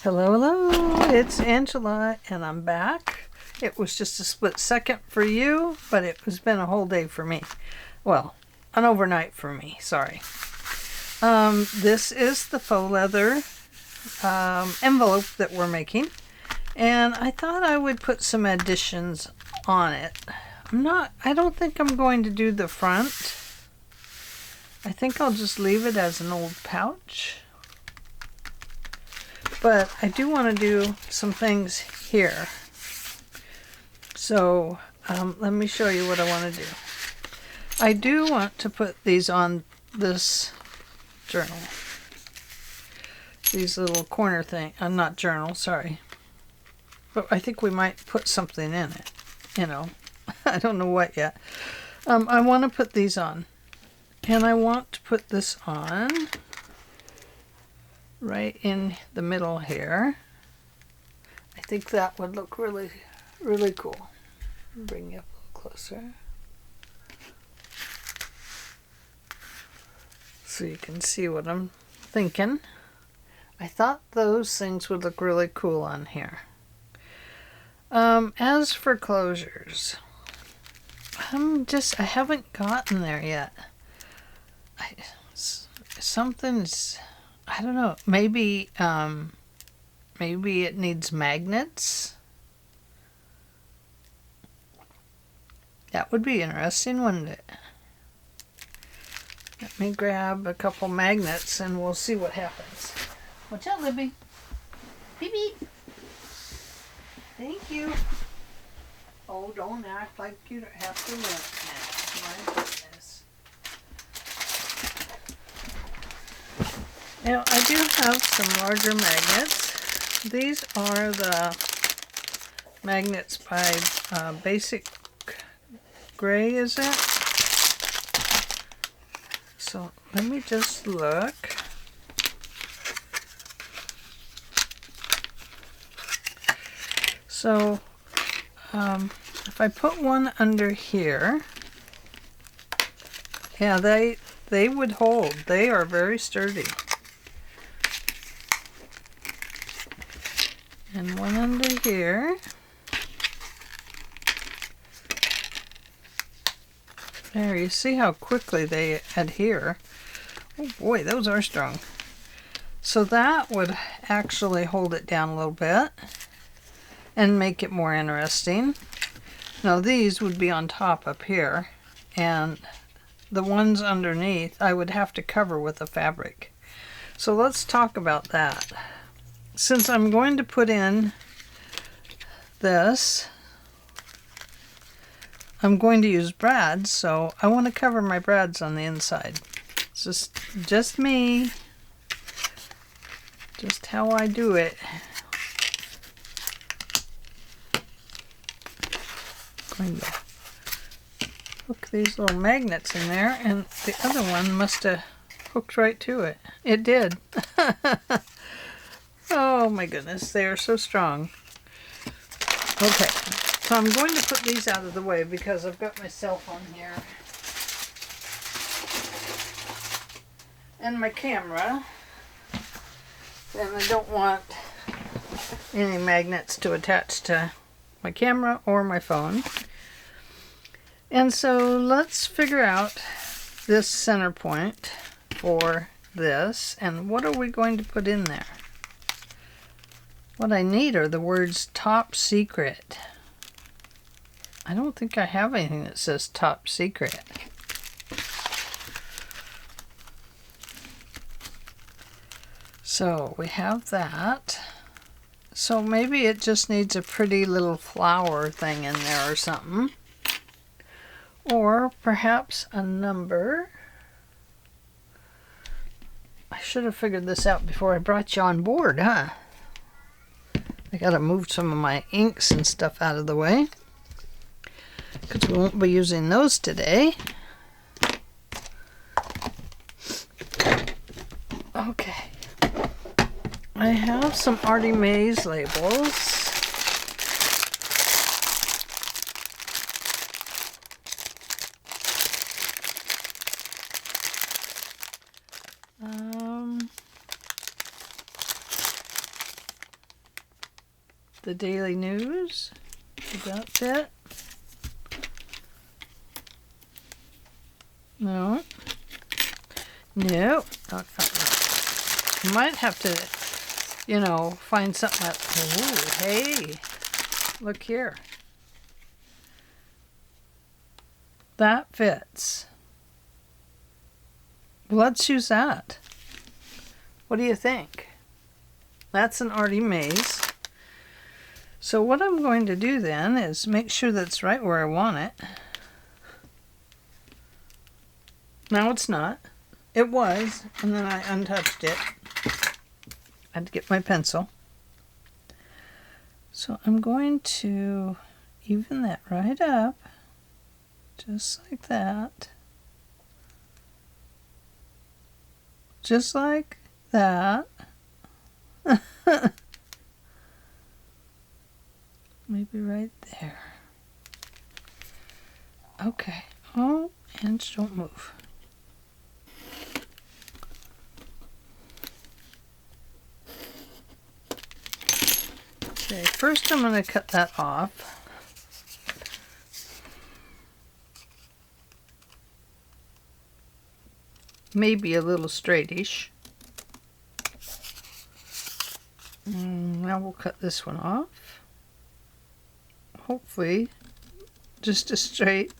Hello, hello, it's Angela, and I'm back. It was just a split second for you, but it has been a whole day for me. Well, an overnight for me, sorry. This is the faux leather envelope that we're making, and I thought I would put some additions on it. I don't think I'm going to do the front. I think I'll just leave it as an old pouch. But I do want to do some things here. So let me show you what I want to do. I do want to put these on this journal. These little corner thing, not journal, sorry. But I think we might put something in it, you know. I don't know what yet. I want to put these on. And I want to put this on right in the middle here. I think that would look really, really cool. Bring you up a little closer so you can see what I'm thinking. I thought those things would look really cool on here. As for closures, I haven't gotten there yet. Something's, I don't know, maybe it needs magnets. That would be interesting, wouldn't it? Let me grab a couple magnets and we'll see what happens. Watch out, Libby. Beep beep. Thank you. Oh, don't act like you don't have to run now. My goodness. Now, I do have some larger magnets. These are the magnets by Basic Gray, is it? So, let me just look. So, if I put one under here, yeah, they would hold. They are very sturdy. And one under here. There, you see how quickly they adhere. Oh boy, those are strong. So that would actually hold it down a little bit and make it more interesting. Now these would be on top up here, and the ones underneath I would have to cover with a fabric. So let's talk about that. Since I'm going to put in this, I'm going to use brads, so I want to cover my brads on the inside. It's just me, just how I do it. Going to hook these little magnets in there, and the other one must have hooked right to it. It did. Oh my goodness, they are so strong. Okay, so I'm going to put these out of the way because I've got my cell phone here. And my camera. And I don't want any magnets to attach to my camera or my phone. And so let's figure out this center point for this. And what are we going to put in there? What I need are the words top secret. I don't think I have anything that says top secret. So we have that. So maybe it just needs a pretty little flower thing in there or something. Or perhaps a number. I should have figured this out before I brought you on board, huh? I gotta move some of my inks and stuff out of the way, because we won't be using those today. Okay. I have some Artie Mays labels. the daily news. Does that fit? No. No. You might have to, you know, find something that, oh, hey, look here. That fits. Let's use that. What do you think? That's an arty maze. So what I'm going to do then is make sure that's right where I want it. Now it's not. It was, and then I untouched it. I had to get my pencil. So I'm going to even that right up, just like that. Just like that. Maybe right there. Okay. Oh, hands don't move. Okay, first I'm going to cut that off. Maybe a little straightish. Now we'll cut this one off. Hopefully, just a straight.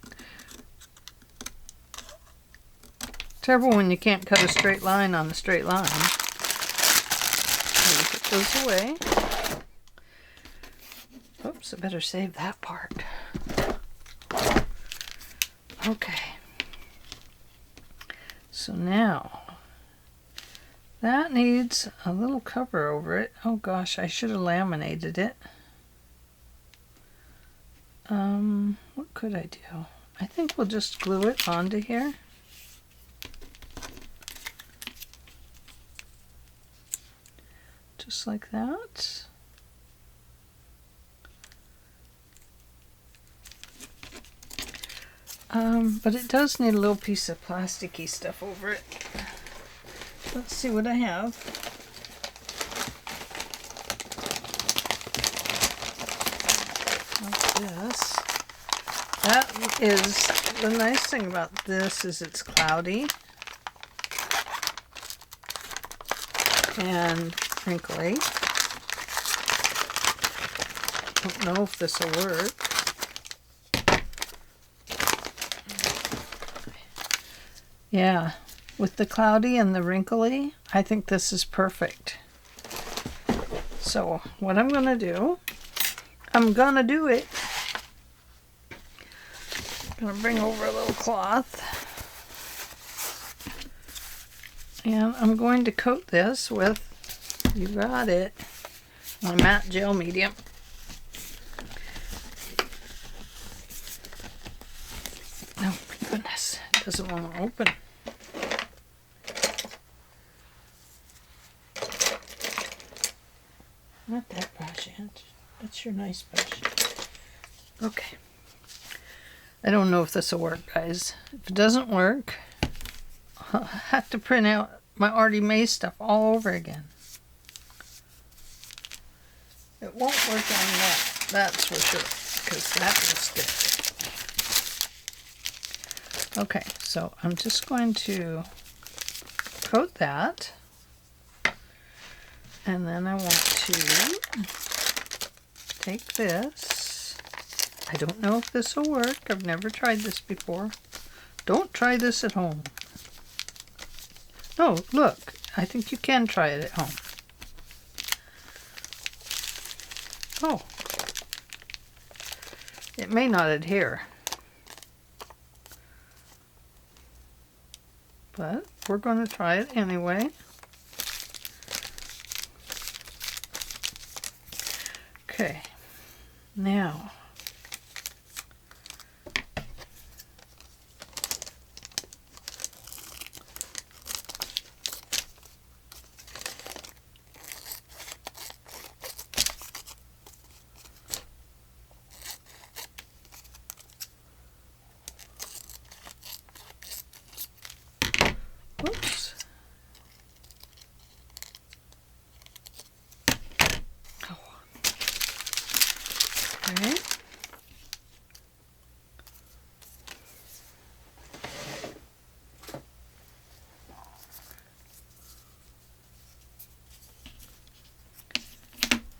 Terrible when you can't cut a straight line on a straight line. Put those away. Oops, I better save that part. Okay. So now, that needs a little cover over it. Oh gosh, I should have laminated it. What could I do? I think we'll just glue it onto here. Just like that. But it does need a little piece of plasticky stuff over it. Let's see what I have. Like this. That is, the nice thing about this is it's cloudy and wrinkly. Don't know if this will work. Yeah, with the cloudy and the wrinkly, I think this is perfect. So what I'm going to do, I'm going to do it. I'm going to bring over a little cloth. And I'm going to coat this with, you got it, my matte gel medium. Oh my goodness, it doesn't want to open. Not that brush, Aunt. That's your nice brush. Okay. I don't know if this will work, guys. If it doesn't work, I'll have to print out my Artie Mae stuff all over again. It won't work on that, that's for sure, because that will stick. Okay, so I'm just going to coat that. And then I want to take this. I don't know if this will work. I've never tried this before. Don't try this at home. No, look. I think you can try it at home. Oh. It may not adhere. But we're going to try it anyway. Okay, now whoops. Okay.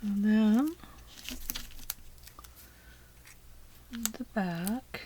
And then the back.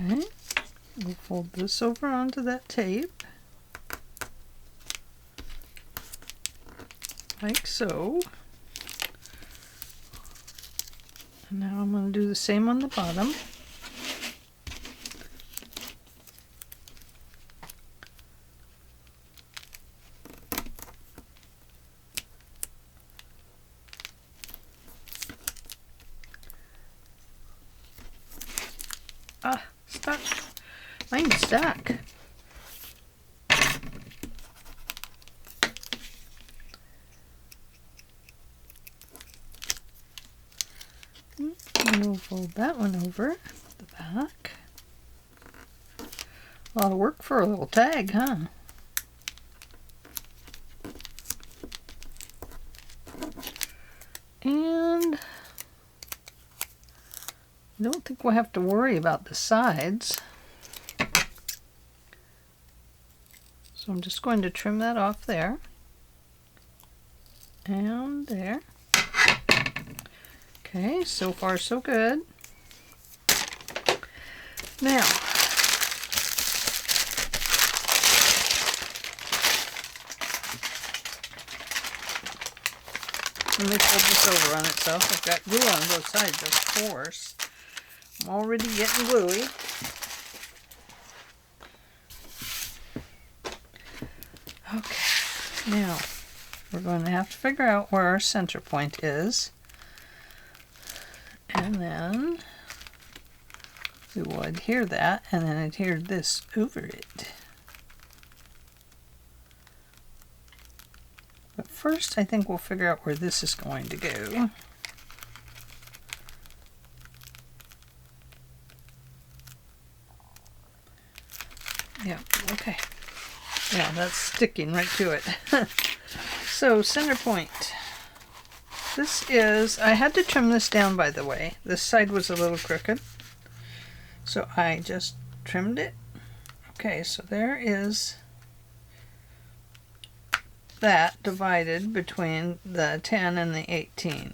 Okay, we'll fold this over onto that tape, like so. And now I'm going to do the same on the bottom. Ah, stuck. Mine's stuck. And we'll fold that one over the back. A lot of work for a little tag, huh? And I don't think we'll have to worry about the sides. So I'm just going to trim that off there. And there. Okay, so far so good. Now, let me fold this over on itself. I've got glue on both sides, of course. I'm already getting gluey. Okay, now we're going to have to figure out where our center point is. And then we will adhere that, and then adhere this over it. But first, I think we'll figure out where this is going to go. Yeah, okay. Yeah, that's sticking right to it. So, center point. This is, I had to trim this down, by the way. This side was a little crooked, so I just trimmed it. Okay, so there is that divided between the 10 and the 18.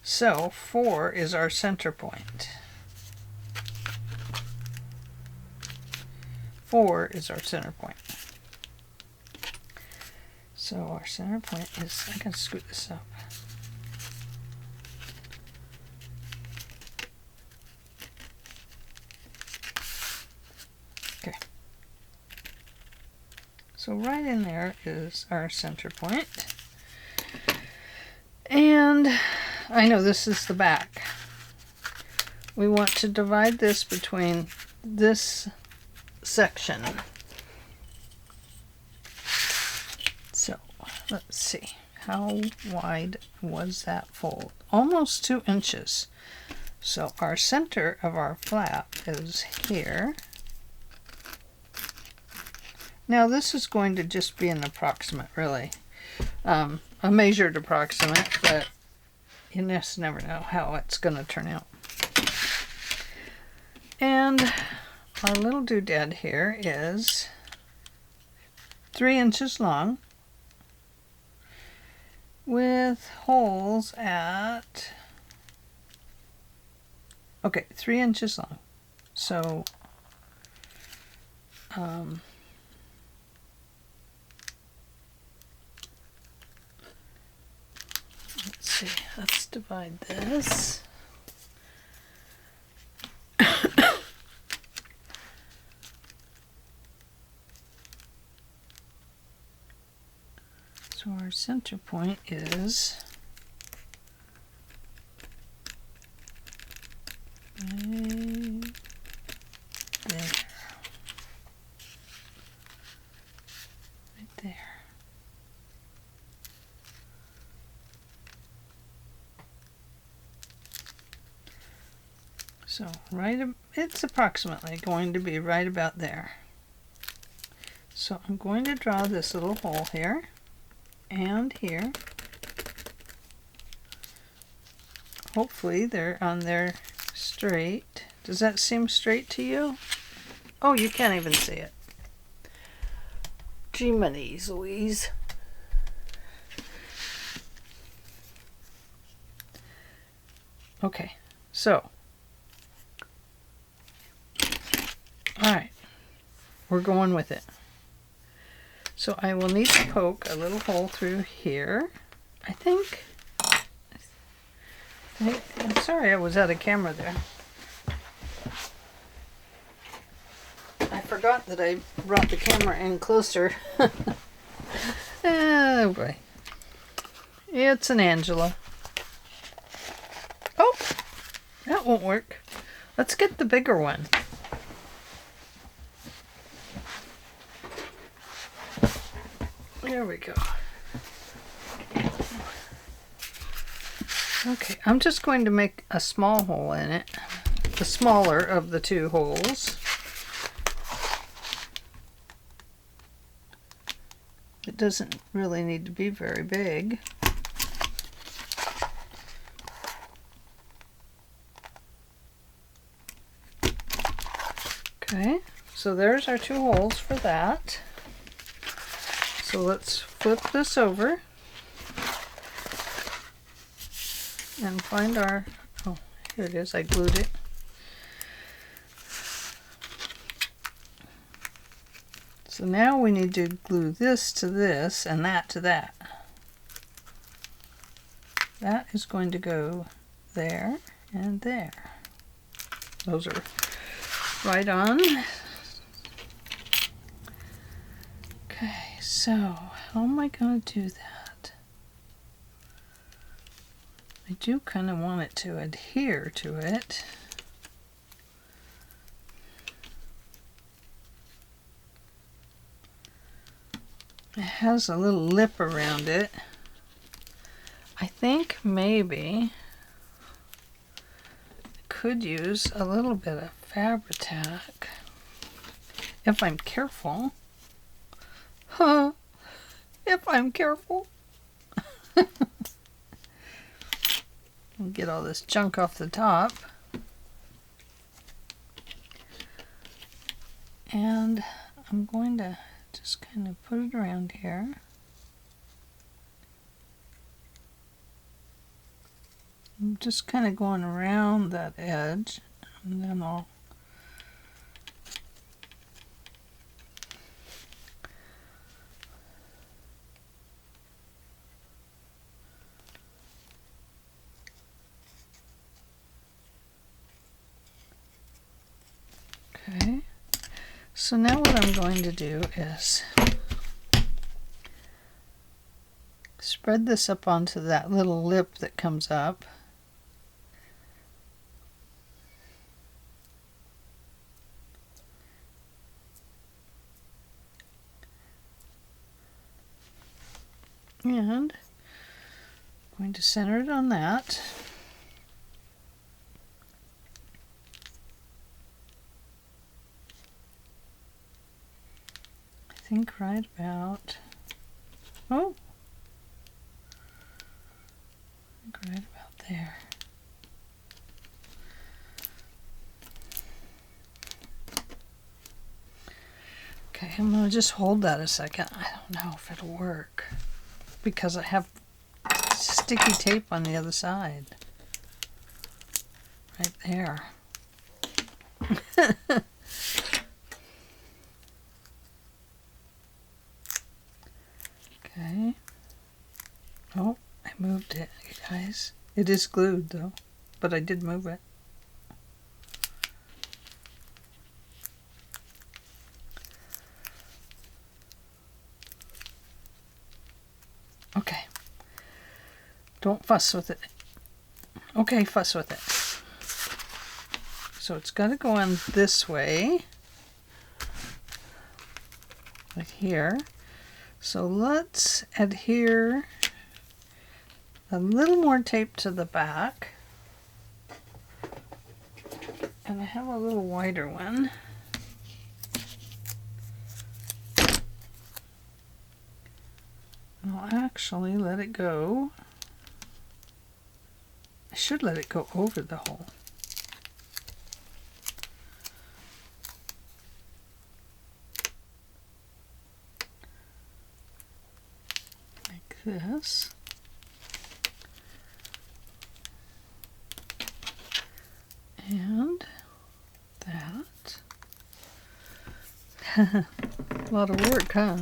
So 4 is our center point. 4 is our center point. So our center point is, I can scoot this up. Okay. So right in there is our center point. And I know this is the back. We want to divide this between this section. So let's see, how wide was that fold? Almost 2 inches. So our center of our flap is here. Now this is going to just be an approximate, really. A measured approximate, but you just never know how it's going to turn out. And our little doodad here is 3 inches long with holes at, okay, 3 inches long. So let's see, let's divide this. our center point is right there. Right there. So it's approximately going to be right about there. So I'm going to draw this little hole here and here. Hopefully they're on there straight. Does that seem straight to you? Oh, you can't even see it. Jiminy Louise. Okay, so alright, we're going with it. So I will need to poke a little hole through here. I'm sorry I was out of camera there. I forgot that I brought the camera in closer. Oh boy. It's an Angela. Oh, that won't work. Let's get the bigger one. There we go. Okay, I'm just going to make a small hole in it. The smaller of the two holes. It doesn't really need to be very big. Okay, so there's our two holes for that. So let's flip this over and find our, oh, here it is, I glued it. So now we need to glue this to this and that to that. That is going to go there and there. Those are right on. Okay, so how am I going to do that? I do kind of want it to adhere to it. It has a little lip around it. I think maybe I could use a little bit of Fabri-Tac if I'm careful. Huh? If I'm careful. Get all this junk off the top. And I'm going to just kind of put it around here. I'm just kind of going around that edge, and then I'll okay. So now what I'm going to do is spread this up onto that little lip that comes up. And I'm going to center it on that. I think right about, oh, I think right about there. Okay, I'm going to just hold that a second. I don't know if it'll work because I have sticky tape on the other side. Right there. Okay. Oh, I moved it, you guys. It is glued though, but I did move it. Okay. Don't fuss with it. Okay, fuss with it. So it's got to go on this way. Like here. So let's adhere a little more tape to the back. And I have a little wider one. I'll actually let it go. I should let it go over the hole. Like this. And that. A lot of work, huh?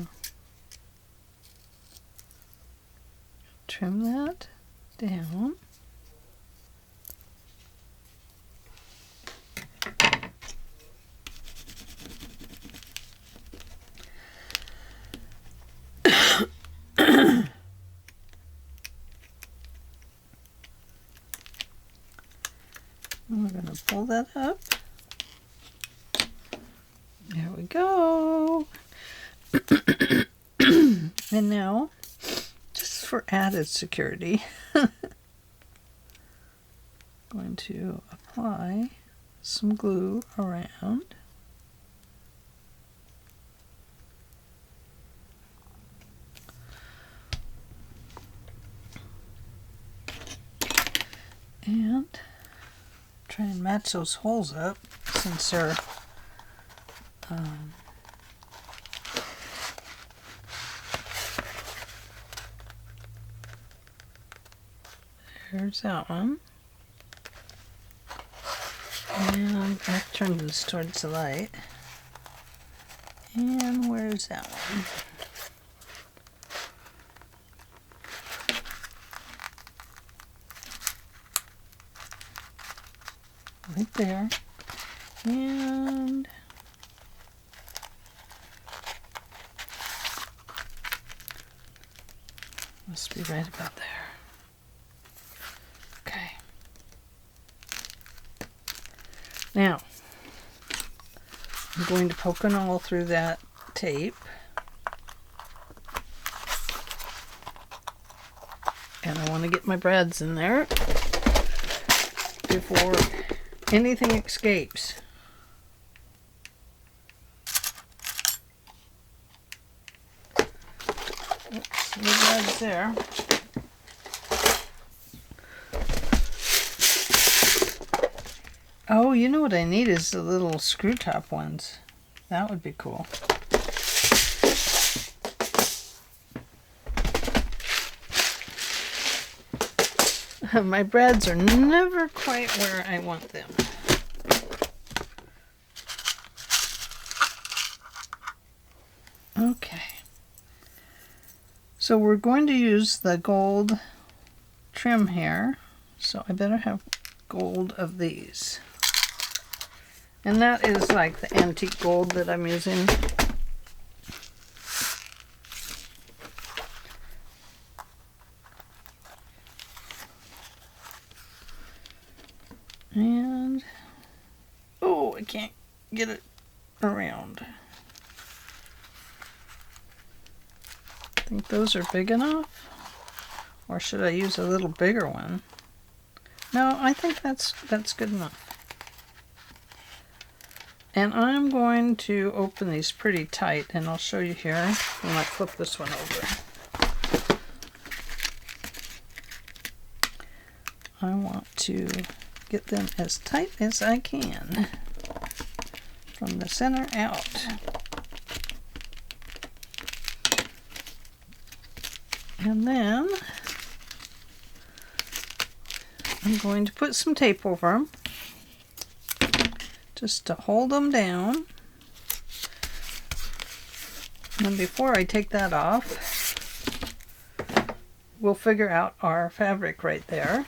Trim that down. And we're going to pull that up. There we go. And now, just for added security, going to apply some glue around. And try and match those holes up since they're there's that one. And I'll turn this towards the light. And where's that one? Right there. And must be right about there. Okay. Now, I'm going to poke a hole through that tape. And I want to get my brads in there before anything escapes. Oops, the brads there. Oh, you know what I need is the little screw top ones. That would be cool. My brads are never quite where I want them. Okay. So we're going to use the gold trim here. So I better have gold of these. And that is like the antique gold that I'm using. And, oh, I can't get it around. I think those are big enough. Or should I use a little bigger one? No, I think that's good enough. And I'm going to open these pretty tight, and I'll show you here when I flip this one over. I want to get them as tight as I can from the center out. And then I'm going to put some tape over them just to hold them down. And before I take that off, we'll figure out our fabric right there.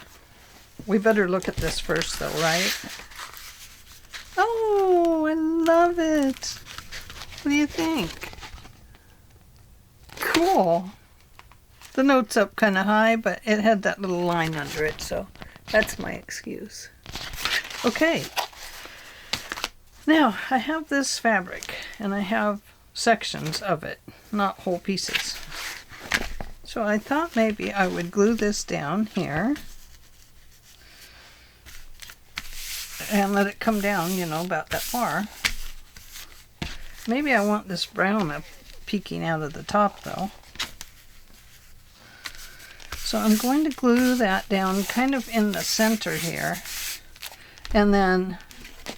We better look at this first though, right? Oh, I love it. What do you think? Cool. The note's up kind of high, but it had that little line under it, so that's my excuse. Okay. Now, I have this fabric, and I have sections of it, not whole pieces. So I thought maybe I would glue this down here and let it come down, you know, about that far. Maybe I want this brown up peeking out of the top though. So I'm going to glue that down kind of in the center here. And then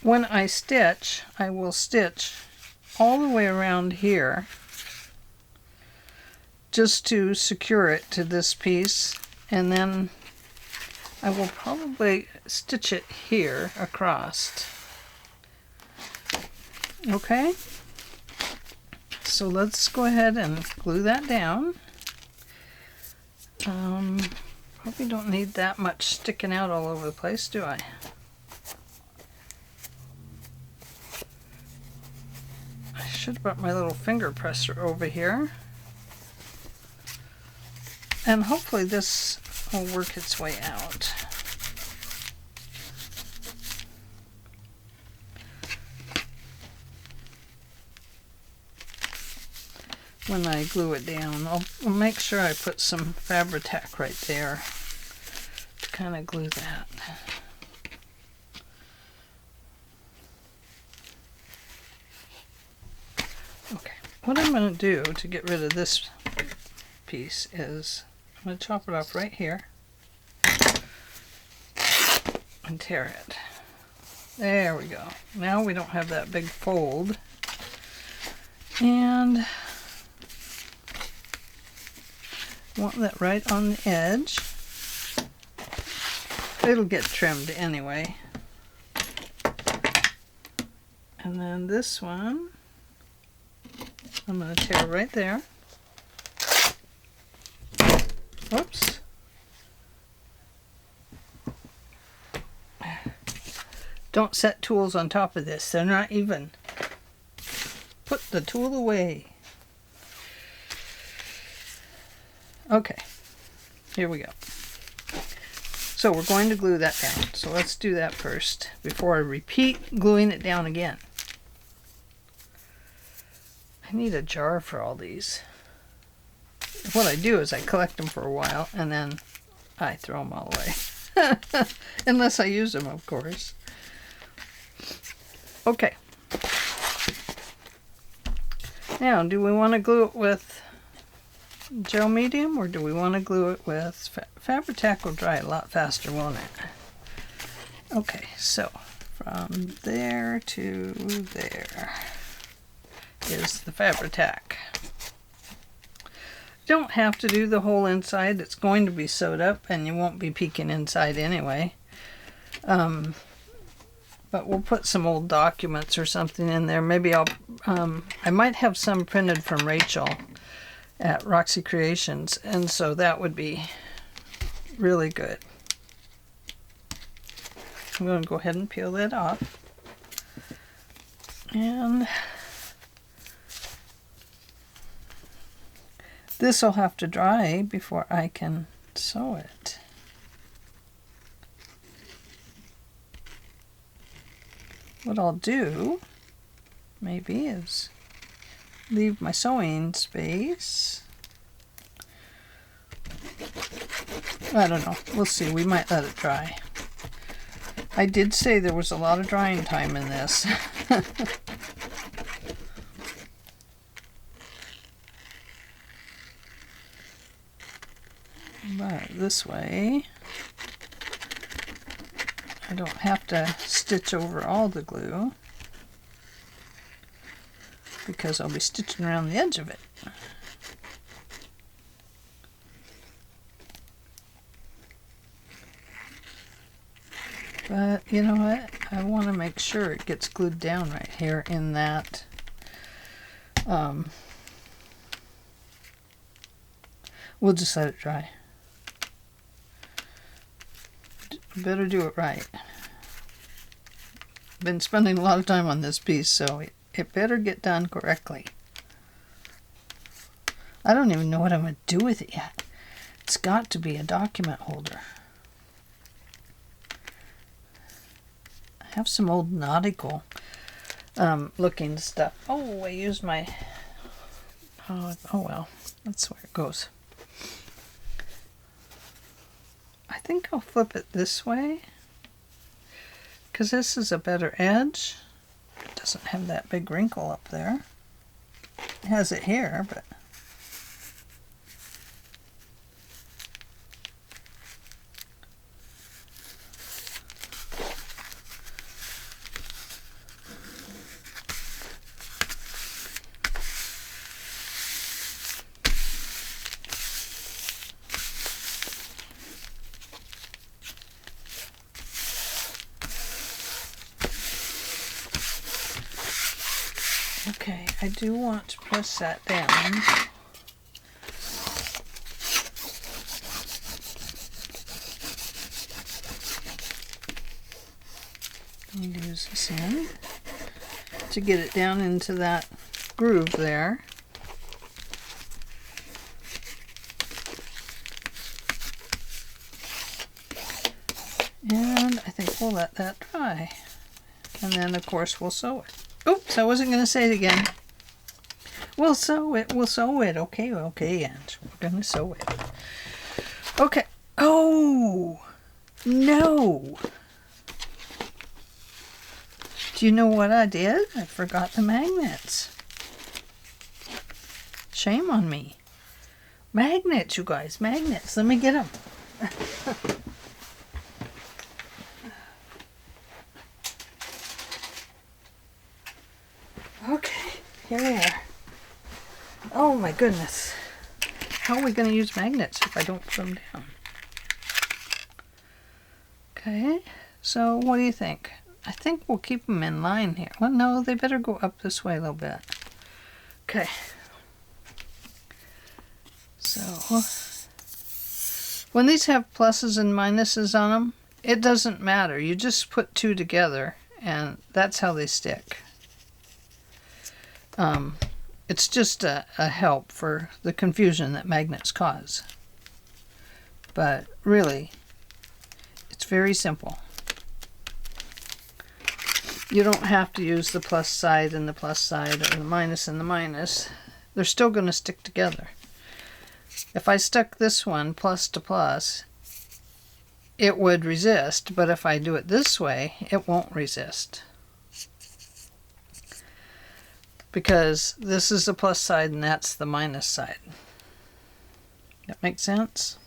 when I stitch, I will stitch all the way around here just to secure it to this piece, and then I will probably stitch it here across. Okay, so let's go ahead and glue that down. Probably don't need that much sticking out all over the place, do I? I should have brought my little finger presser over here. And hopefully this will work its way out. When I glue it down, I'll make sure I put some Fabri-Tac right there to kind of glue that. Okay, what I'm going to do to get rid of this piece is I'm going to chop it off right here and tear it. There we go. Now we don't have that big fold. And want that right on the edge. It'll get trimmed anyway. And then this one, I'm going to tear right there. Whoops. Don't set tools on top of this. They're not even. Put the tool away. Okay. Here we go. So we're going to glue that down. So let's do that first before I repeat gluing it down again. I need a jar for all these. What I do is I collect them for a while and then I throw them all away. Unless I use them, of course. Okay. Now, do we want to glue it with gel medium or do we want to glue it with Fabri-Tac? Will dry a lot faster, won't it? Okay, so from there to there is the Fabri-Tac. You don't have to do the whole inside. It's going to be sewed up and you won't be peeking inside anyway. But we'll put some old documents or something in there. Maybe I might have some printed from Rachel at Roxy Creations, and so that would be really good. I'm going to go ahead and peel that off. And this will have to dry before I can sew it. What I'll do maybe is leave my sewing space. I don't know. We'll see. We might let it dry. I did say there was a lot of drying time in this. But this way, I don't have to stitch over all the glue because I'll be stitching around the edge of it. But you know what? I want to make sure it gets glued down right here in that we'll just let it dry. Better do it right. Been spending a lot of time on this piece, so it better get done correctly. I don't even know what I'm going to do with it yet. It's got to be a document holder. I have some old nautical looking stuff. Oh, I used my... oh well, that's where it goes. I think I'll flip it this way, because this is a better edge. It doesn't have that big wrinkle up there. It has it here, but... okay, I do want to press that down. I'm going to use this end to get it down into that groove there. And I think we'll let that dry. And then, of course, we'll sew it. Oops, I wasn't going to say it again. We'll sew it. We'll sew it. Okay, and we're going to sew it. Okay. Oh, no. Do you know what I did? I forgot the magnets. Shame on me. Magnets, you guys. Magnets. Let me get them. Okay, here we are. Oh my goodness. How are we going to use magnets if I don't put them down? Okay, so what do you think? I think we'll keep them in line here. Well, no, they better go up this way a little bit. Okay. So, when these have pluses and minuses on them, it doesn't matter. You just put two together, and that's how they stick. It's just a help for the confusion that magnets cause. But really, it's very simple. You don't have to use the plus side and the plus side or the minus and the minus. They're still going to stick together. If I stuck this one plus to plus, it would resist, but if I do it this way, it won't resist. Because this is the plus side and that's the minus side. That makes sense?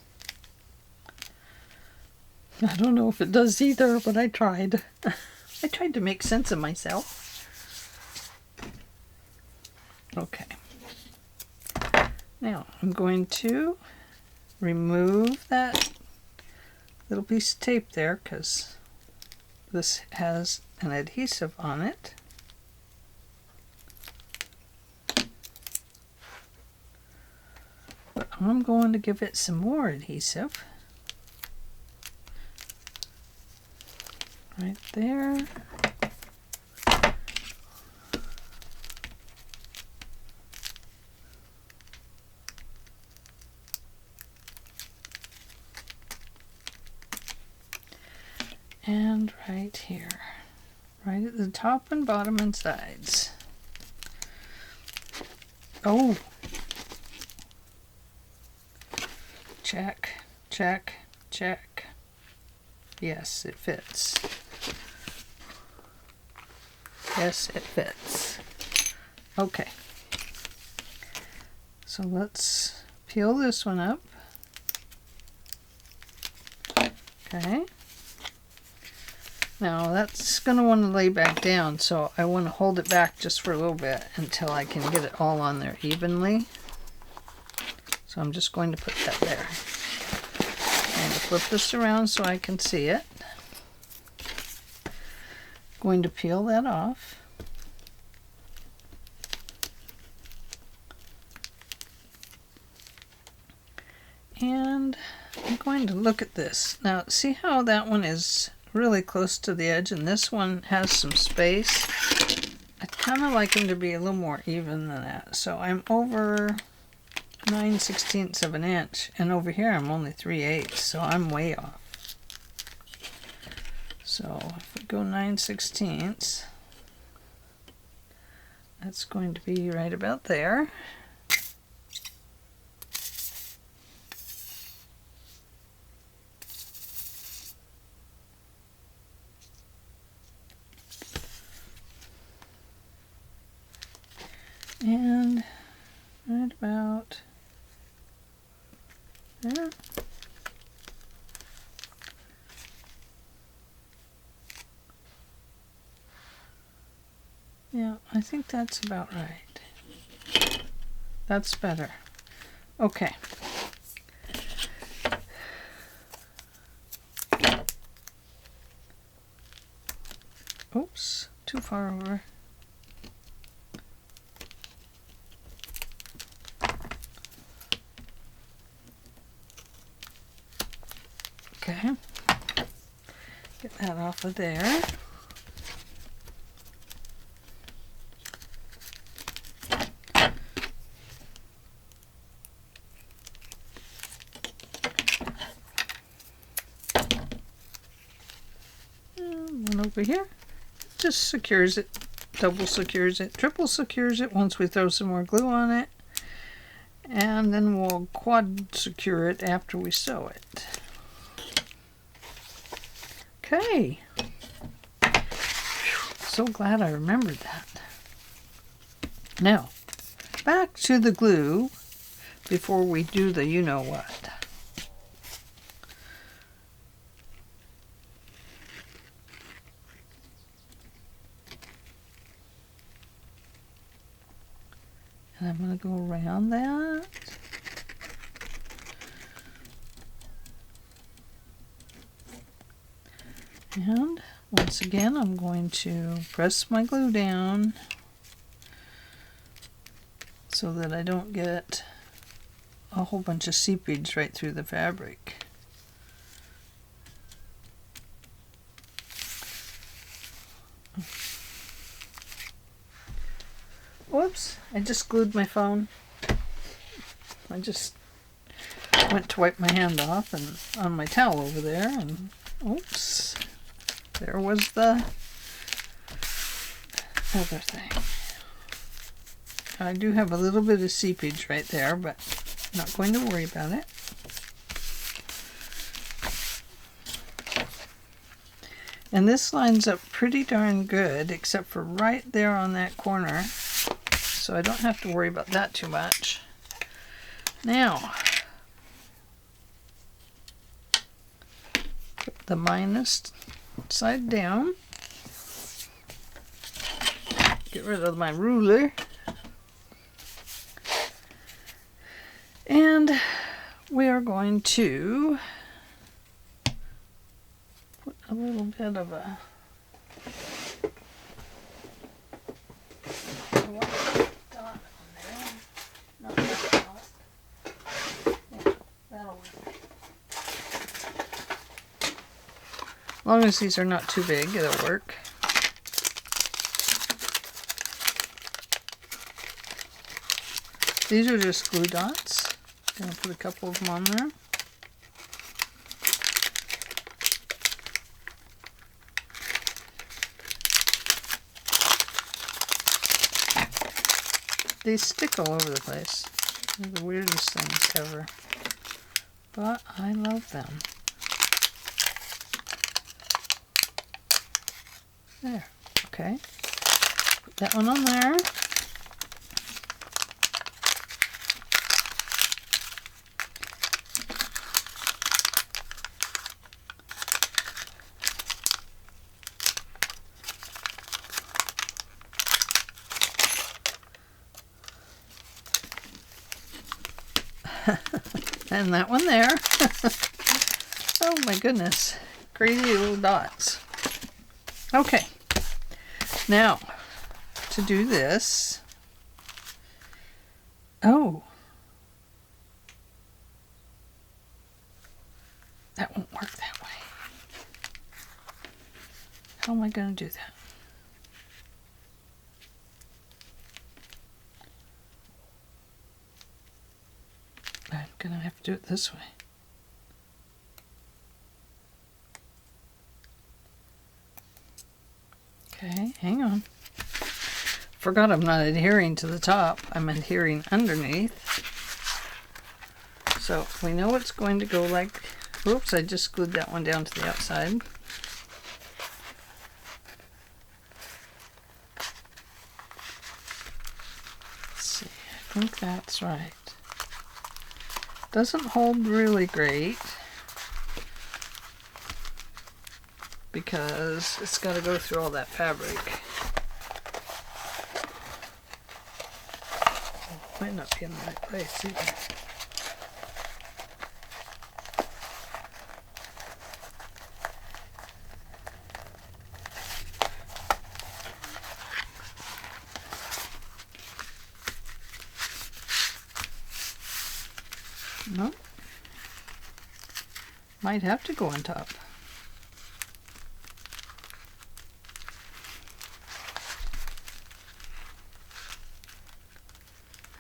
I don't know if it does either, but I tried. I tried to make sense of myself. Okay. Now I'm going to remove that little piece of tape there because this has an adhesive on it. But I'm going to give it some more adhesive. Right there. And right here. Right at the top and bottom and sides. Oh! Check, check, check. Yes, it fits. Yes, it fits. Okay. So let's peel this one up. Okay. Now that's going to want to lay back down, so I want to hold it back just for a little bit until I can get it all on there evenly. So I'm just going to put that there. I'm going to flip this around so I can see it. Going to peel that off. And I'm going to look at this. Now, see how that one is really close to the edge and this one has some space? I kind of like them to be a little more even than that. So I'm over 9/16 of an inch, and over here I'm only 3/8, so I'm way off. So if we go 9/16, that's going to be right about there. And right about there. Yeah, I think that's about right. That's better. Okay. Oops, too far over. Okay. Get that off of there. Over here, just secures it, double secures it, triple secures it once we throw some more glue on it, and then we'll quad secure it after we sew it. Okay, so glad I remembered that. Now back to the glue before we do the you-know-what. And I'm going to go around that. And once again, I'm going to press my glue down so that I don't get a whole bunch of seepage right through the fabric. Whoops, I just glued my phone. I just went to wipe my hand off and on my towel over there, and oops, there was the other thing. I do have a little bit of seepage right there, but I'm not going to worry about it. And this lines up pretty darn good, except for right there on that corner. So I don't have to worry about that too much. Now, put the minus side down. Get rid of my ruler. And we are going to put a little bit of a as long as these are not too big, it'll work. These are just glue dots. I'm going to put a couple of them on there. They stick all over the place. They're the weirdest things ever. But I love them. There. Okay. Put that one on there. And that one there. Oh my goodness. Crazy little dots. Okay. Now, to do this. Oh. That won't work that way. How am I going to do that? I'm gonna have to do it this way. Okay, hang on. Forgot I'm not adhering to the top. I'm adhering underneath. So we know it's going to go like, oops, I just glued that one down to the outside. Let's see, I think that's right. Doesn't hold really great because it's got to go through all that fabric. Might not be in the right place either. No. Might have to go on top.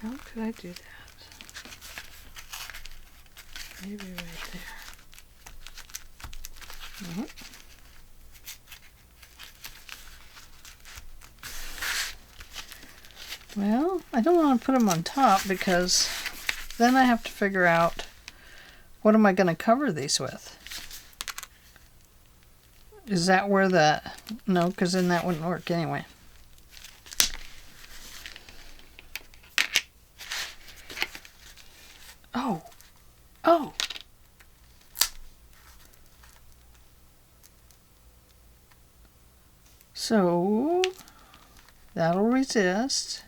How could I do that? Maybe right there. Nope. Well, I don't want to put them on top because then I have to figure out what am I going to cover these with. Is that where the... No, because then that wouldn't work anyway. Oh. Oh. So that'll resist.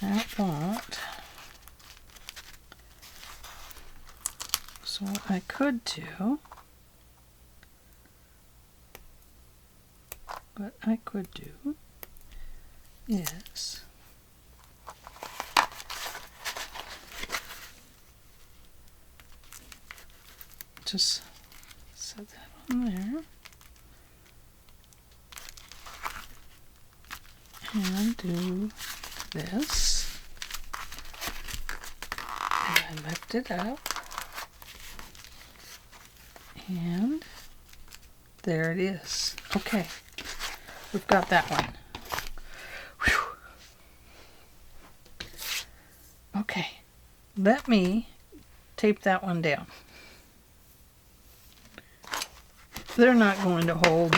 That won't. So what I could do, is just set that on there and do this and lift it up, and there it is. Okay, we've got that one. Whew. Okay, let me tape that one down. They're not going to hold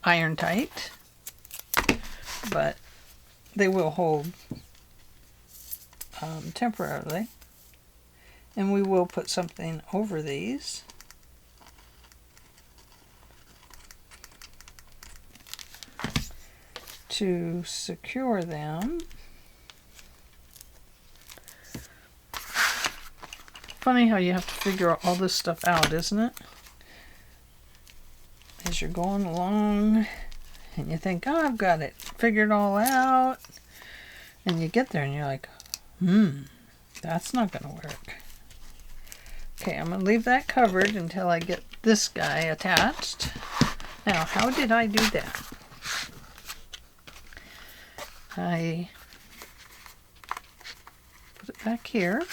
iron tight, but they will hold temporarily. And we will put something over these. To secure them. Funny how you have to figure all this stuff out, isn't it? As you're going along and you think, oh, I've got it figured all out. And you get there and you're like, that's not going to work. Okay, I'm going to leave that covered until I get this guy attached. Now, how did I do that? I put it back here.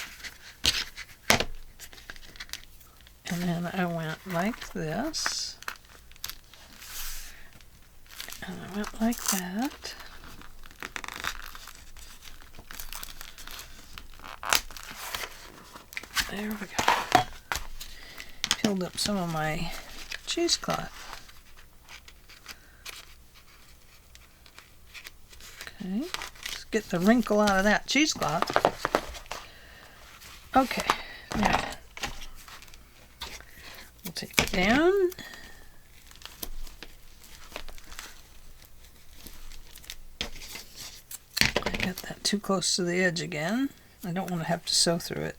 And then I went like this. And I went like that. There we go. Peeled up some of my cheesecloth. Okay, let's get the wrinkle out of that cheesecloth. Okay, now we'll take it down. I got that too close to the edge again. I don't want to have to sew through it.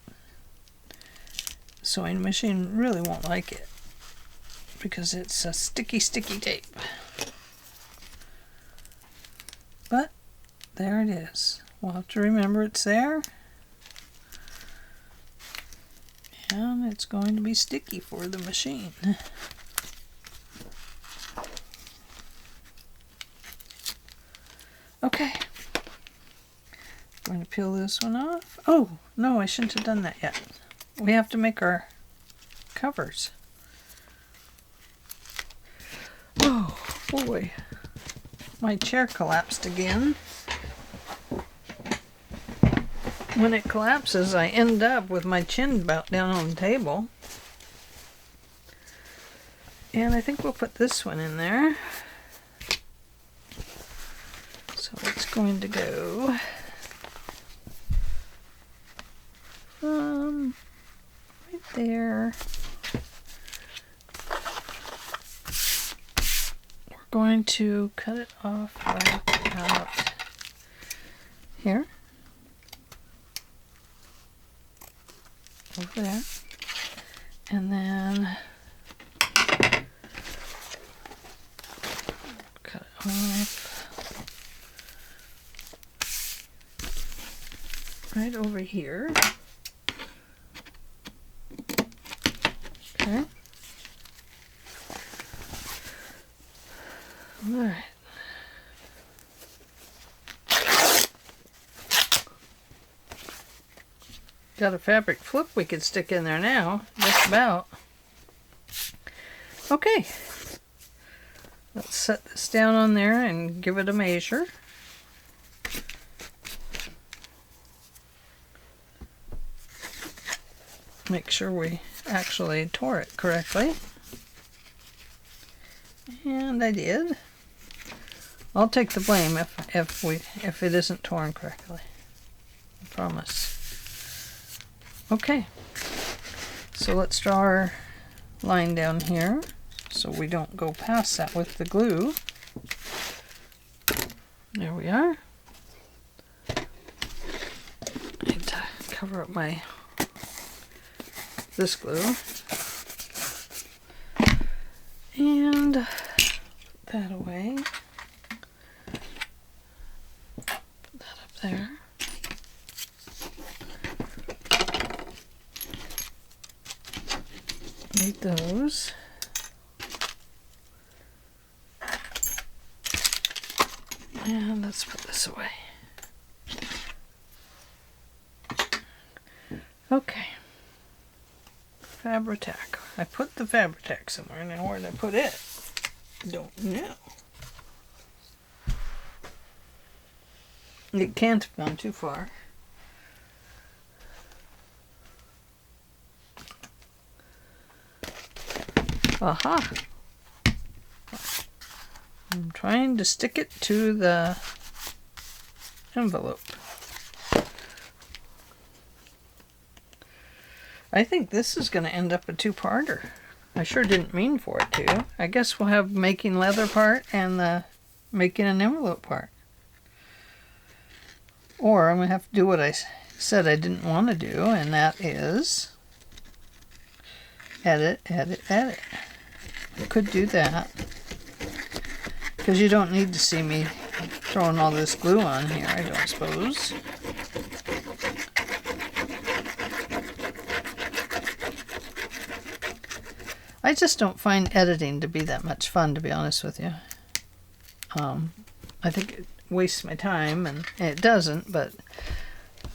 The sewing machine really won't like it because it's a sticky tape. But there it is. We'll have to remember it's there. And it's going to be sticky for the machine. Okay. going to peel this one off. Oh, no, I shouldn't have done that yet. We have to make our covers. Oh, boy. My chair collapsed again. When it collapses, I end up with my chin about down on the table. And I think we'll put this one in there. So it's going to go from right there. We're going to cut it off right about here. Over there. And then cut it off right over here. Okay. All right. Got a fabric flip we could stick in there now, just about. Okay. Let's set this down on there and give it a measure. Make sure we actually tore it correctly. And I did. I'll take the blame if it isn't torn correctly. I promise. Okay. So let's draw our line down here so we don't go past that with the glue. There we are. I need to cover up this glue. And put that away. Put that up there. Need those. And let's put this away. Okay. Fabri-Tac. I put the Fabri-Tac somewhere. Now where did I put it? Don't know. It can't have gone too far. Aha! I'm trying to stick it to the envelope. I think this is going to end up a two-parter. I sure didn't mean for it to. I guess we'll have making leather part and the making an envelope part. Or I'm going to have to do what I said I didn't want to do, and that is edit, edit, edit. I could do that. Because you don't need to see me throwing all this glue on here, I don't suppose. I just don't find editing to be that much fun, to be honest with you. I think it wastes my time, and it doesn't, but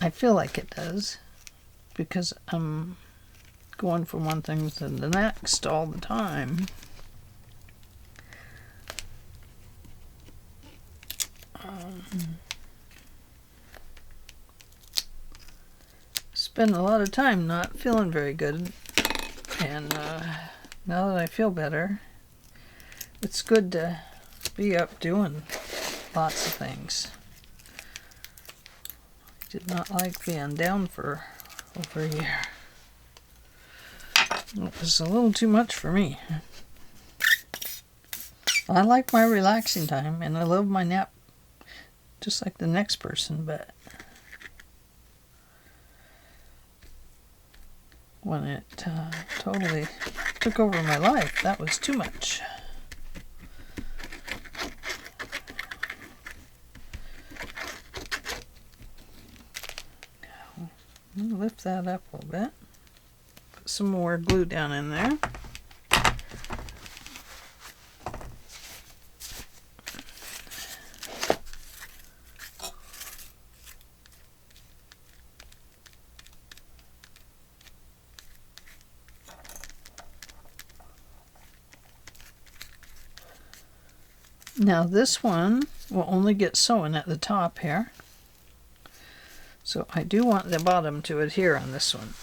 I feel like it does. Because I'm going from one thing to the next all the time. Spend a lot of time not feeling very good, and now that I feel better, it's good to be up doing lots of things. I did not like being down for over a year. It was a little too much for me. I like my relaxing time, and I love my nap just like the next person, but when it totally took over my life, that was too much. Lift that up a little bit. Put some more glue down in there. Now this one will only get sewn at the top here. So I do want the bottom to adhere on this one,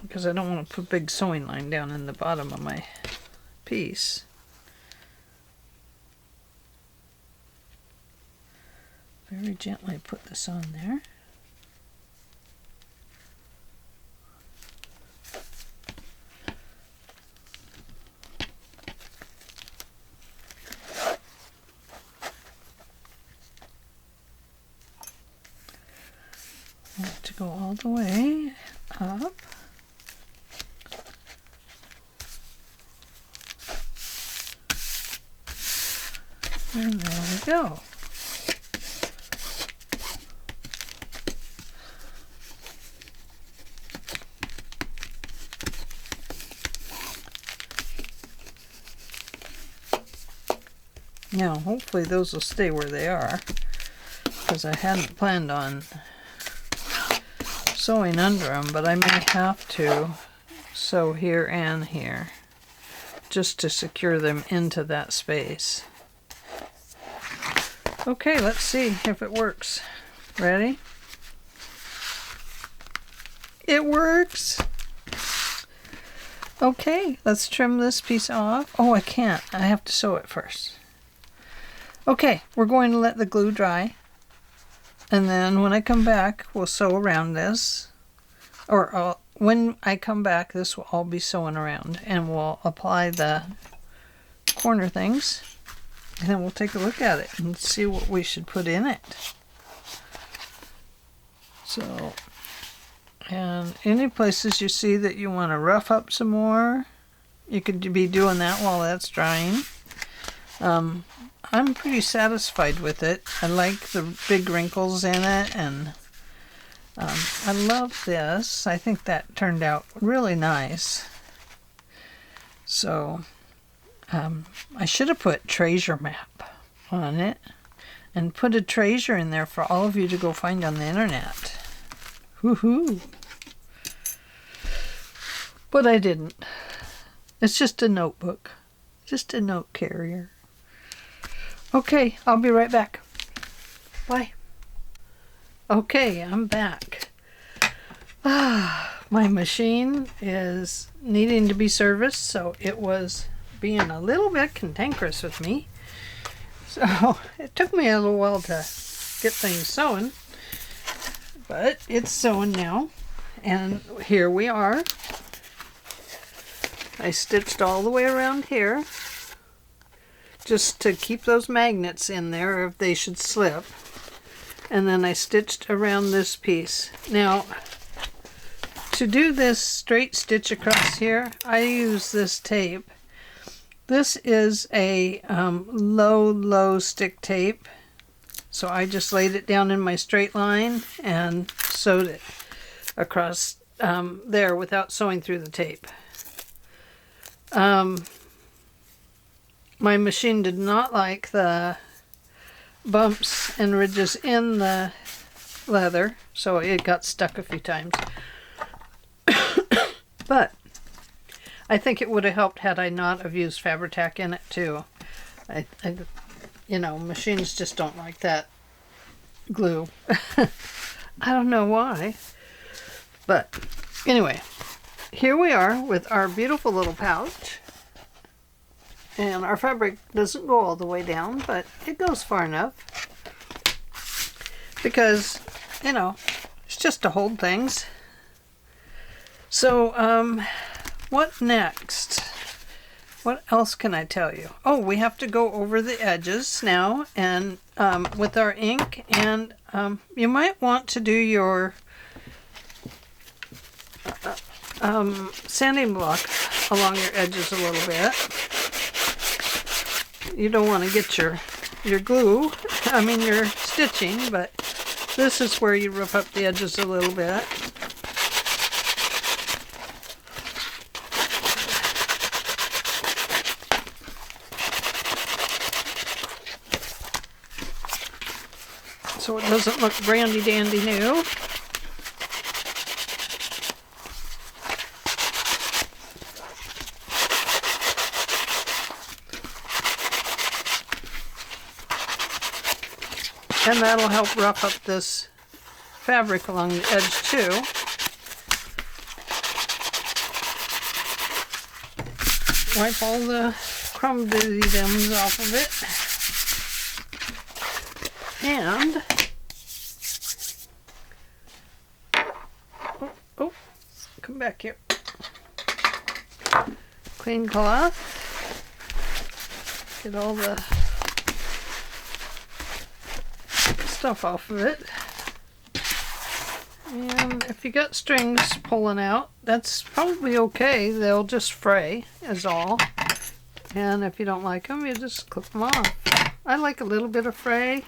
because I don't want to put a big sewing line down in the bottom of my piece. Very gently put this on there. I want to go all the way up. And there we go. Now, hopefully those will stay where they are, because I hadn't planned on sewing under them, but I may have to sew here and here just to secure them into that space. Okay, let's see if it works. Ready? It works! Okay, let's trim this piece off. Oh, I can't. I have to sew it first. Okay, we're going to let the glue dry. And then when I come back, we'll sew around this. Or when I come back, this will all be sewn around. And we'll apply the corner things. And then we'll take a look at it and see what we should put in it. So, and any places you see that you want to rough up some more, you could be doing that while that's drying. I'm pretty satisfied with it. I like the big wrinkles in it, and I love this. I think that turned out really nice. So I should have put treasure map on it and put a treasure in there for all of you to go find on the internet. Woohoo! But I didn't. It's just a notebook. Just a note carrier. Okay, I'll be right back. Bye. Okay, I'm back. My machine is needing to be serviced, so it was being a little bit cantankerous with me. So it took me a little while to get things sewn, but it's sewn now, and here we are. I stitched all the way around here, just to keep those magnets in there if they should slip. And then I stitched around this piece. Now, to do this straight stitch across here, I use this tape. This is a low stick tape. So I just laid it down in my straight line and sewed it across there without sewing through the tape. My machine did not like the bumps and ridges in the leather, so it got stuck a few times. But I think it would have helped had I not have used Fabri-Tac in it too. You know, machines just don't like that glue. I don't know why. But anyway, here we are with our beautiful little pouch. And our fabric doesn't go all the way down, but it goes far enough. Because, you know, it's just to hold things. So, what next? What else can I tell you? Oh, we have to go over the edges now, and with our ink, and you might want to do your sanding block along your edges a little bit. You don't want to get your glue, your stitching, but this is where you rough up the edges a little bit. So it doesn't look brandy dandy new. And that'll help rough up this fabric along the edge too. Wipe all the crumb diddly-dums off of it. And oh, come back here. Clean cloth. Get all the stuff off of it. And if you got strings pulling out, that's probably okay. They'll just fray is all. And if you don't like them, you just clip them off. I like a little bit of fray,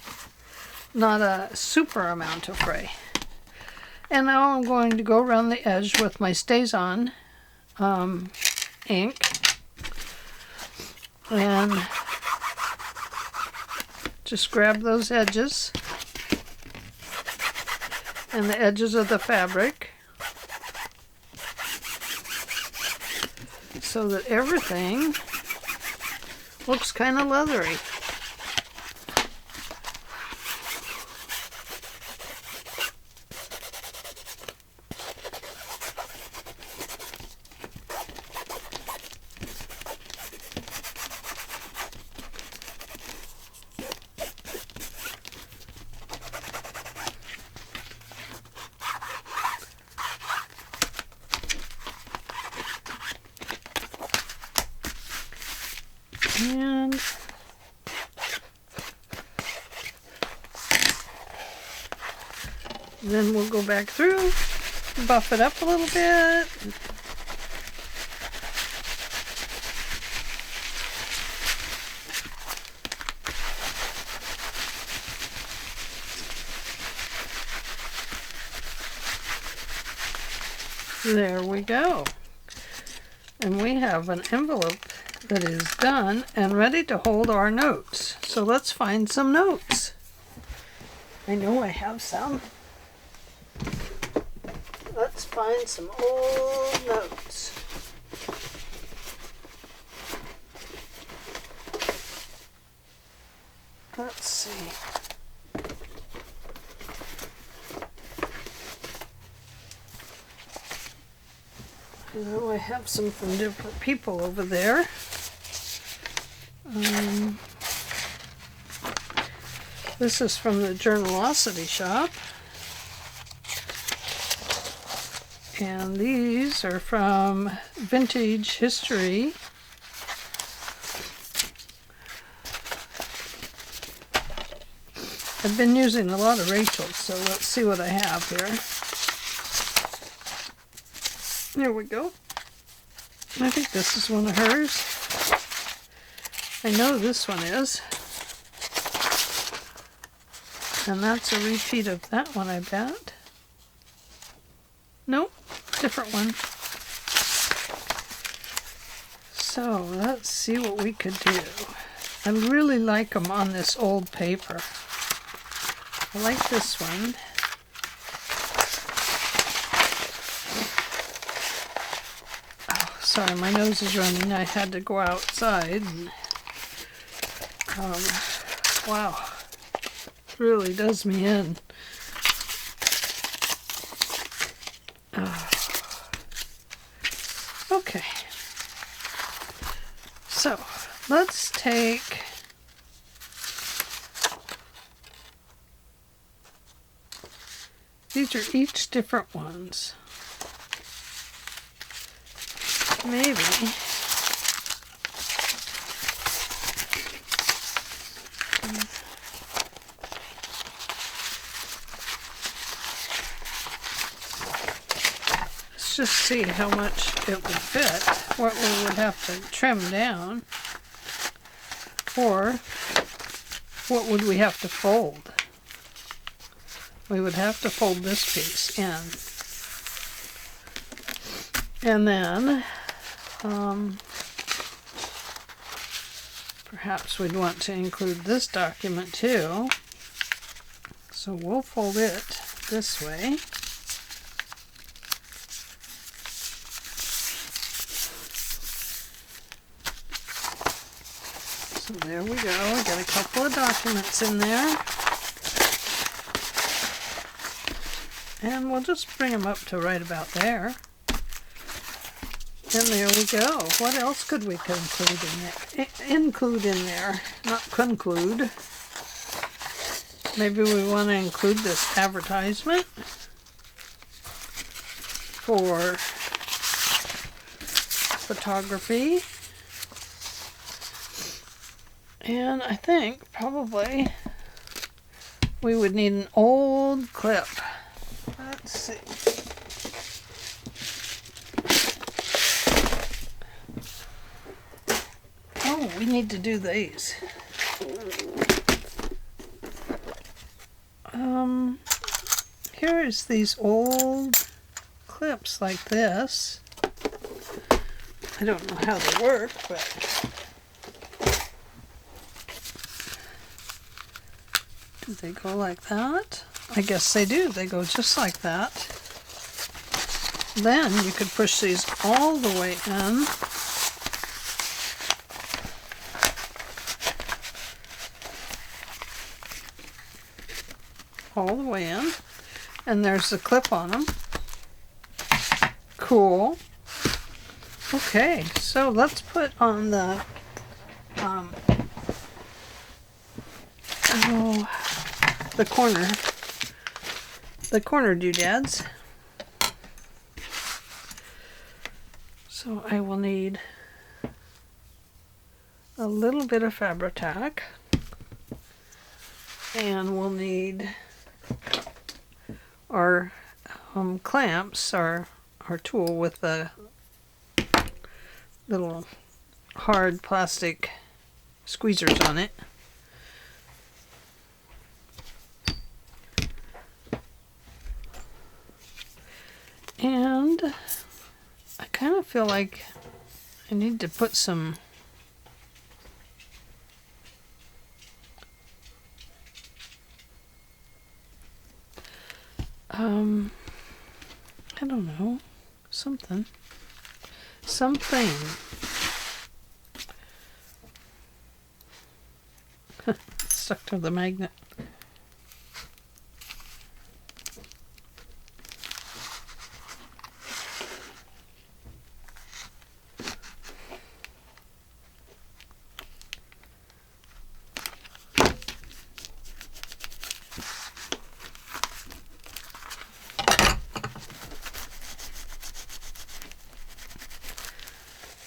not a super amount of fray. And now I'm going to go around the edge with my StazOn ink. And just grab those edges and the edges of the fabric so that everything looks kind of leathery. And then we'll go back through, buff it up a little bit. There we go. And we have an envelope that is done and ready to hold our notes. So let's find some notes. I know I have some. Let's find some old notes. Let's see. I know I have some from different people over there. This is from the Journalosity shop. And these are from Vintage History. I've been using a lot of Rachel's, so let's see what I have here. There we go. I think this is one of hers. I know this one is. And that's a repeat of that one, I bet. Nope, different one. So let's see what we could do. I really like them on this old paper. I like this one. Oh, sorry, my nose is running. I had to go outside. And, wow, it really does me in. Okay, so let's take these are each different ones. Maybe just see how much it would fit, what we would have to trim down, or what would we have to fold. We would have to fold this piece in. And then perhaps we'd want to include this document too. So we'll fold it this way. So there we go. I got a couple of documents in there. And we'll just bring them up to right about there. And there we go. What else could we conclude in there? Include in there, not conclude. Maybe we want to include this advertisement for photography. And I think probably we would need an old clip. Let's see. Oh, we need to do these. Here's these old clips like this. I don't know how they work, but do they go like that? I guess they do. They go just like that. Then you could push these all the way in. All the way in. And there's the clip on them. Cool. Okay, so let's put on the corner doodads. So I will need a little bit of Fabri-Tac, and we'll need our clamps, our tool with the little hard plastic squeezers on it. And I kind of feel like I need to put some I don't know, something stuck to the magnet.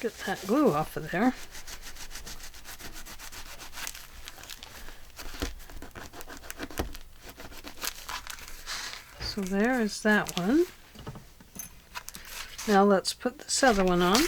Get that glue off of there. So there is that one. Now let's put this other one on.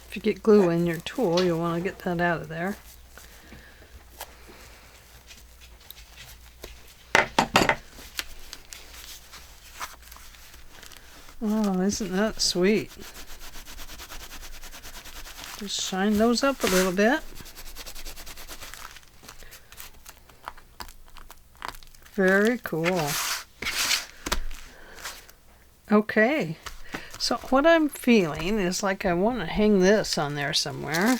If you get glue in your tool, you'll want to get that out of there. Oh, isn't that sweet? Just shine those up a little bit. Very cool. Okay. So what I'm feeling is like I want to hang this on there somewhere.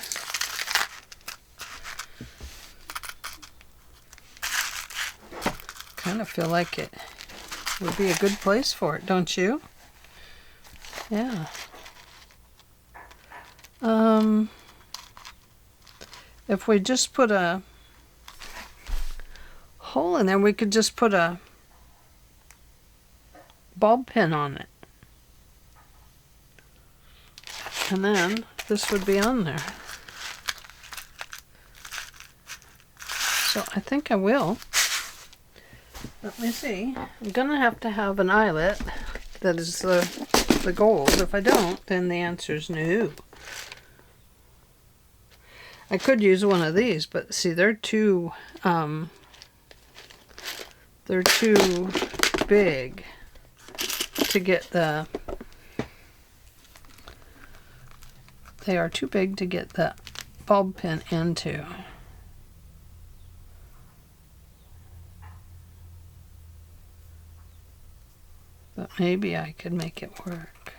Kind of feel like it would be a good place for it, don't you? Yeah. If we just put a hole in there, we could just put a ball pin on it. And then this would be on there. So I think I will. Let me see. I'm gonna have to have an eyelet that is the gold. If I don't, then the answer is no. I could use one of these, but see, they're too big to get the, they are too big to get the bulb pin into. But maybe I could make it work.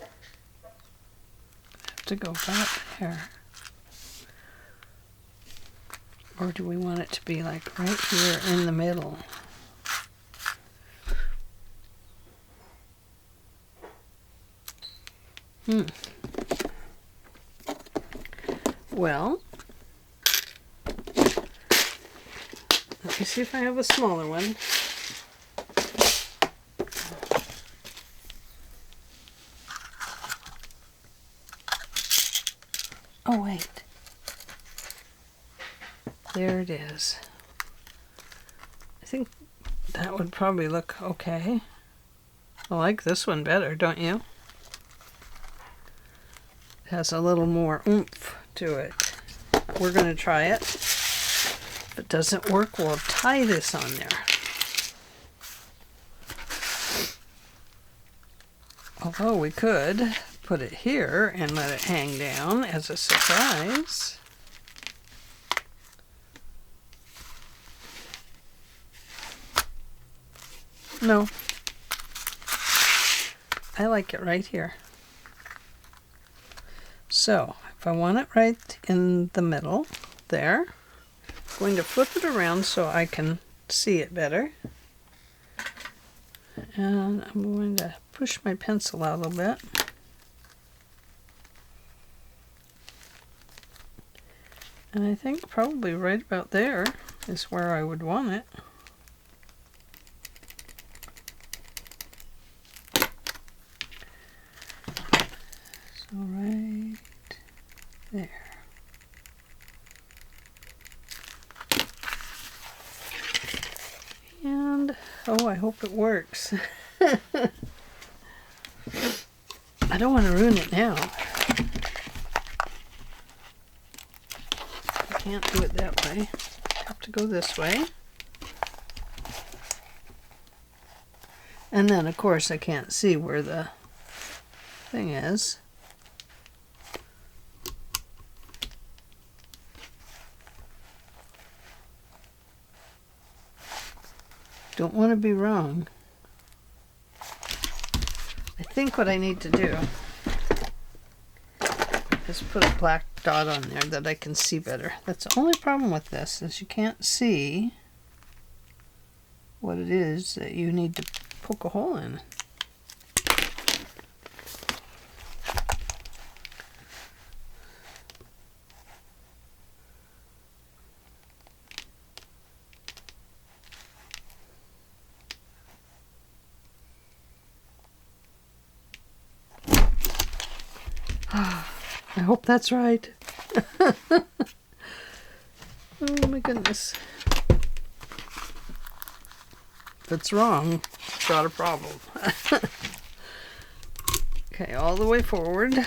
I have to go about there. Or do we want it to be like right here in the middle? Well, let me see if I have a smaller one. Oh, wait. There it is. I think that would probably look okay. I like this one better, don't you? It has a little more oomph to it. We're going to try it. If it doesn't work, we'll tie this on there. Although we could put it here and let it hang down as a surprise. No. I like it right here. So, if I want it right in the middle, there, I'm going to flip it around so I can see it better. And I'm going to push my pencil out a little bit. And I think probably right about there is where I would want it. So right there. And, oh, I hope it works. I don't want to ruin it now. I can't do it that way. I have to go this way. And then, of course, I can't see where the thing is. Don't want to be wrong. I think what I need to do is put a black dot on there that I can see better. That's the only problem with this, is you can't see what it is that you need to poke a hole in. I hope that's right. Oh my goodness. If it's wrong, it's got a problem. Okay, all the way forward.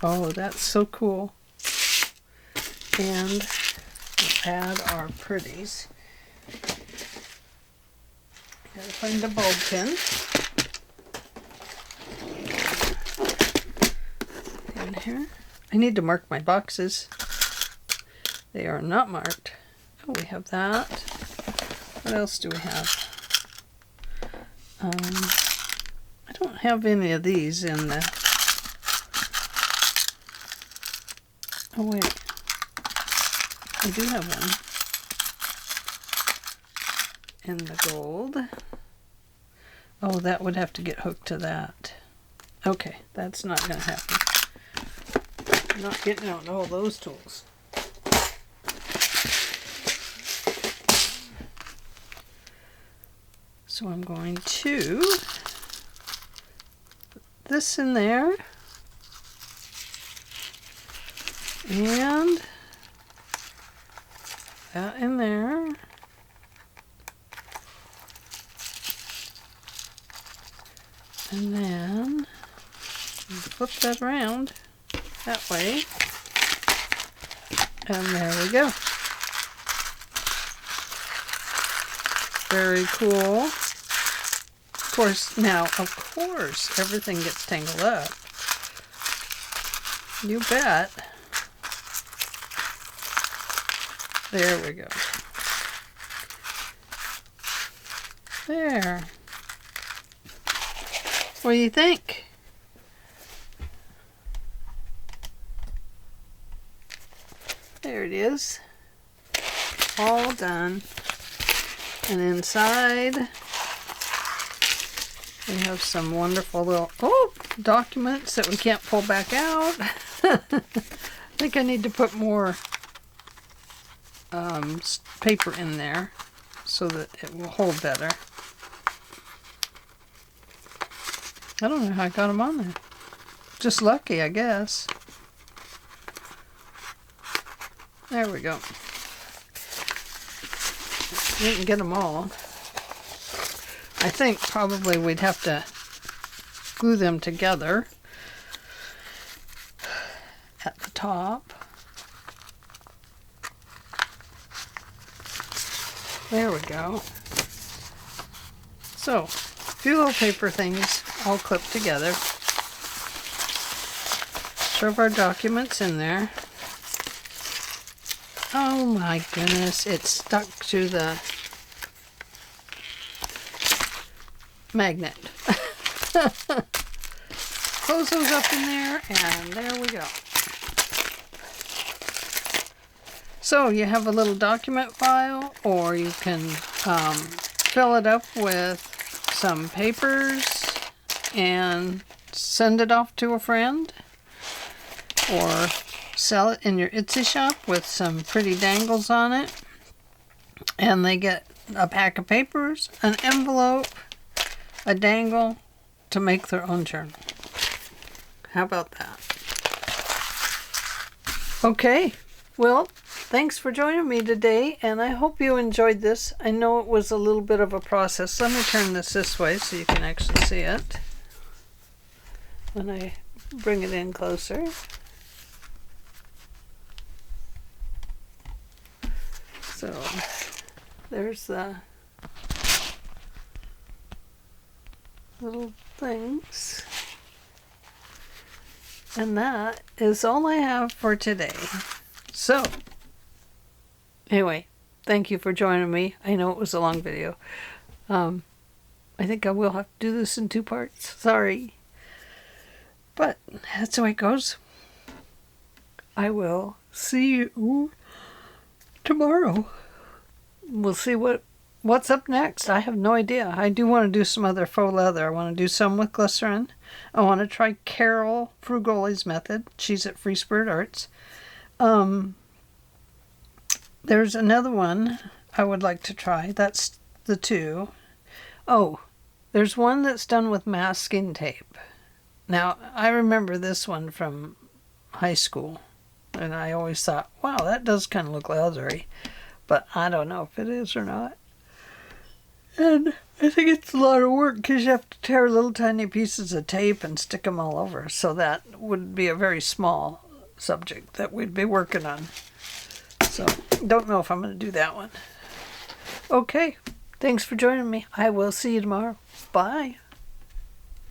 Oh, that's so cool. And we'll add our pretties. Gotta find the bulb pin. In here. I need to mark my boxes. They are not marked. Oh, we have that. What else do we have? I don't have any of these in the... Oh, wait. I do have one. In the gold. Oh, that would have to get hooked to that. Okay, that's not going to happen. I'm not getting out all those tools. So I'm going to put this in there. And that in there. And then flip that around that way. And there we go. Very cool. Of course, everything gets tangled up. You bet. There we go. There. What do you think? There it is. All done. And inside we have some wonderful little documents that we can't pull back out. I think I need to put more paper in there so that it will hold better. I don't know how I got them on there. Just lucky, I guess. There we go. Didn't get them all. I think probably we'd have to glue them together at the top. There we go. So, a few little paper things all clipped together. Shove our documents in there. Oh my goodness, it's stuck to the magnet. Close those up in there, and there we go. So you have a little document file, or you can fill it up with some papers and send it off to a friend, or sell it in your Etsy shop with some pretty dangles on it, and they get a pack of papers, an envelope, a dangle to make their own journal. How about that? Okay, well, thanks for joining me today, and I hope you enjoyed this. I know it was a little bit of a process. Let me turn this way so you can actually see it when I bring it in closer. So there's the little things. And that is all I have for today. So, anyway, thank you for joining me. I know it was a long video. I think I will have to do this in 2 parts. Sorry. But that's the way it goes. I will see you tomorrow. We'll see what's up next. I have no idea. I do want to do some other faux leather. I want to do some with glycerin. I want to try Carol Frugoli's method. She's at Free Spirit Arts. There's another one I would like to try. That's the 2. Oh, there's one that's done with masking tape. Now, I remember this one from high school, and I always thought, wow, that does kind of look leathery, but I don't know if it is or not. And I think it's a lot of work because you have to tear little tiny pieces of tape and stick them all over, so that would be a very small subject that we'd be working on. So, don't know if I'm going to do that one. Okay, thanks for joining me. I will see you tomorrow. Bye.